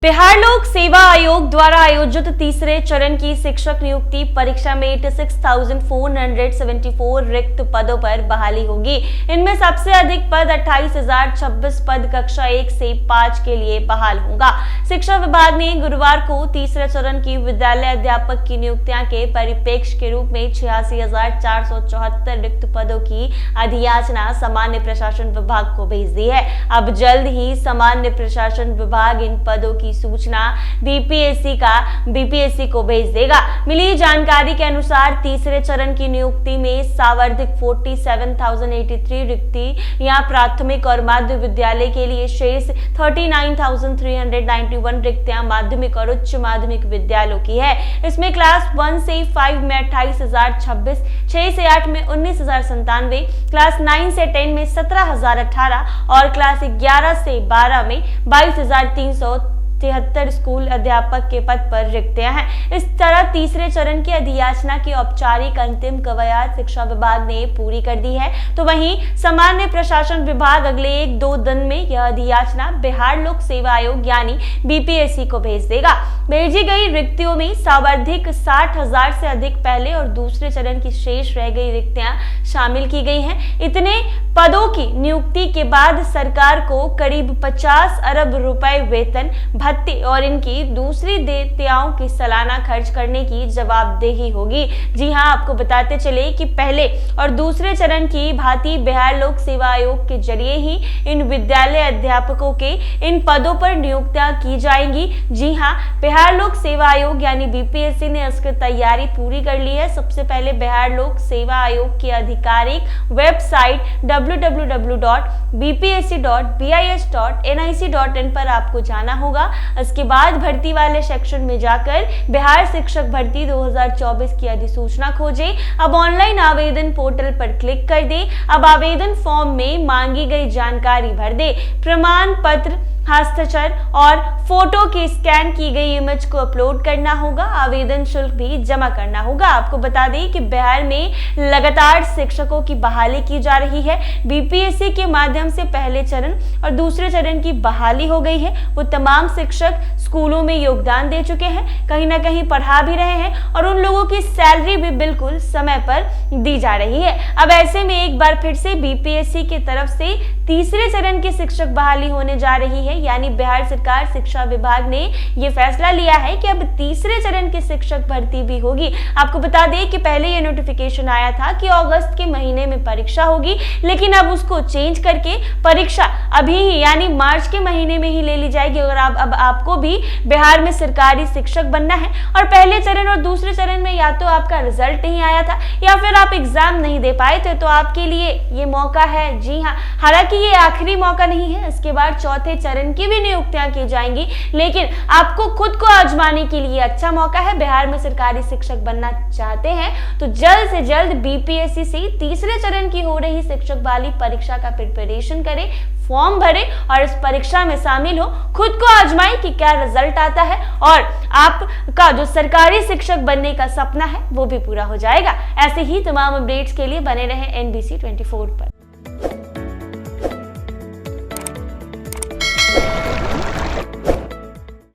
बिहार लोक सेवा आयोग द्वारा आयोजित तीसरे चरण की शिक्षक नियुक्ति परीक्षा में 86,474 रिक्त पदों पर बहाली होगी। इनमें सबसे अधिक पद 28,026 पद कक्षा 1 से 5 के लिए बहाल होगा। शिक्षा विभाग ने गुरुवार को तीसरे चरण की विद्यालय अध्यापक की नियुक्तियां के परिप्रेक्ष्य के रूप में 86,474 रिक्त पदों की अधियाचना सामान्य प्रशासन विभाग को भेज दी है। अब जल्द ही सामान्य प्रशासन विभाग इन पदों की सूचना बीपीएससी को भेज देगा। मिली जानकारी के अनुसार तीसरे चरण की नियुक्ति में सर्वाधिक 47,083 रिक्ति यहाँ प्राथमिक और माध्य विद्यालय के लिए, शेष 39,391 रिक्तियां माध्यमिक और उच्च माध्यमिक विद्यालयों की है। इसमें क्लास 1 से 5 में 28,026, 6 से 8 में 19,097, क्लास 9 से 10 में 17,018 और क्लास 11 से 12 में 22,373 स्कूल अध्यापक के पद पर रिक्तियां हैं। इस तरह तीसरे चरण की अधियाचना की औपचारिक अंतिम कवायद शिक्षा विभाग ने पूरी कर दी है। तो वहीं सामान्य प्रशासन विभाग अगले 1-2 दिन में यह अधियाचना बिहार लोक सेवा आयोग यानी बीपीएससी को भेज देगा। भेजी गई रिक्तियों में सर्वाधिक 60,000 से अधिक पहले और दूसरे चरण की शेष रह गई रिक्तियां शामिल की गई हैं। इतने पदों की नियुक्ति के बाद सरकार को करीब 50 अरब रुपए वेतन भत्ते और इनकी दूसरी देयताओं की सालाना खर्च करने की जवाबदेही होगी। जी हां, आपको बताते चले कि पहले और दूसरे चरण की भांति बिहार लोक सेवा आयोग के जरिए ही इन विद्यालय अध्यापकों के इन पदों पर नियुक्तियां की जाएंगी। जी हां, बिहार लोक सेवा आयोग यानी बीपीएससी ने इसकी तैयारी पूरी कर ली है। सबसे पहले बिहार लोक सेवा आयोग की आधिकारिक वेबसाइट www.bpsc.bis.nic.in पर आपको जाना होगा। इसके बाद भर्ती वाले सेक्शन में जाकर बिहार शिक्षक भर्ती 2024 की अधिसूचना खोजें। अब ऑनलाइन आवेदन पोर्टल पर क्लिक कर दें। अब आवेदन फॉर्म में मांगी गई जानकारी भर दें। प्रमाण पत्र, हस्ताक्षर और फोटो की स्कैन की गई इमेज को अपलोड करना होगा। आवेदन शुल्क भी जमा करना होगा। आपको बता दें कि बिहार में लगातार शिक्षकों की बहाली की जा रही है। बीपीएससी के माध्यम से पहले चरण और दूसरे चरण की बहाली हो गई है। वो तमाम शिक्षक स्कूलों में योगदान दे चुके हैं, कहीं ना कहीं पढ़ा भी रहे हैं और उन लोगों की सैलरी भी बिल्कुल समय पर दी जा रही है। अब ऐसे में एक बार फिर से बीपीएससी की तरफ से तीसरे चरण की शिक्षक बहाली होने जा रही है, यानी बिहार सरकार शिक्षा विभाग ने यह फैसला लिया है कि अब तीसरे चरण की शिक्षक भर्ती भी होगी। आपको बता दें कि पहले यह नोटिफिकेशन आया था कि अगस्त के महीने में परीक्षा होगी, लेकिन अब उसको चेंज करके परीक्षा अभी ही यानी मार्च के महीने में ही ले ली जाएगी। अगर अब आपको भी बिहार में सरकारी शिक्षक बनना है और पहले चरण और दूसरे चरण में या तो आपका रिजल्ट नहीं आया था या फिर आप एग्जाम नहीं दे पाए थे, तो आपके लिए ये मौका है। जी हाँ, हालांकि ये आखिरी मौका नहीं है। इसके बाद चौथे चरण की भी नियुक्तियां की जाएंगी, लेकिन आपको खुद को आजमाने के लिए अच्छा मौका है। बिहार में सरकारी शिक्षक बनना चाहते हैं तो जल्द से जल्द बीपीएससी से तीसरे चरण की हो रही शिक्षक बहाली परीक्षा का प्रिपरेशन करें, फॉर्म भरें और इस परीक्षा में शामिल हो। खुद को आजमाएं कि क्या रिजल्ट आता है और आपका जो सरकारी शिक्षक बनने का सपना है वो भी पूरा हो जाएगा। ऐसे ही तमाम अपडेट्स के लिए बने रहें NBC 24 पर।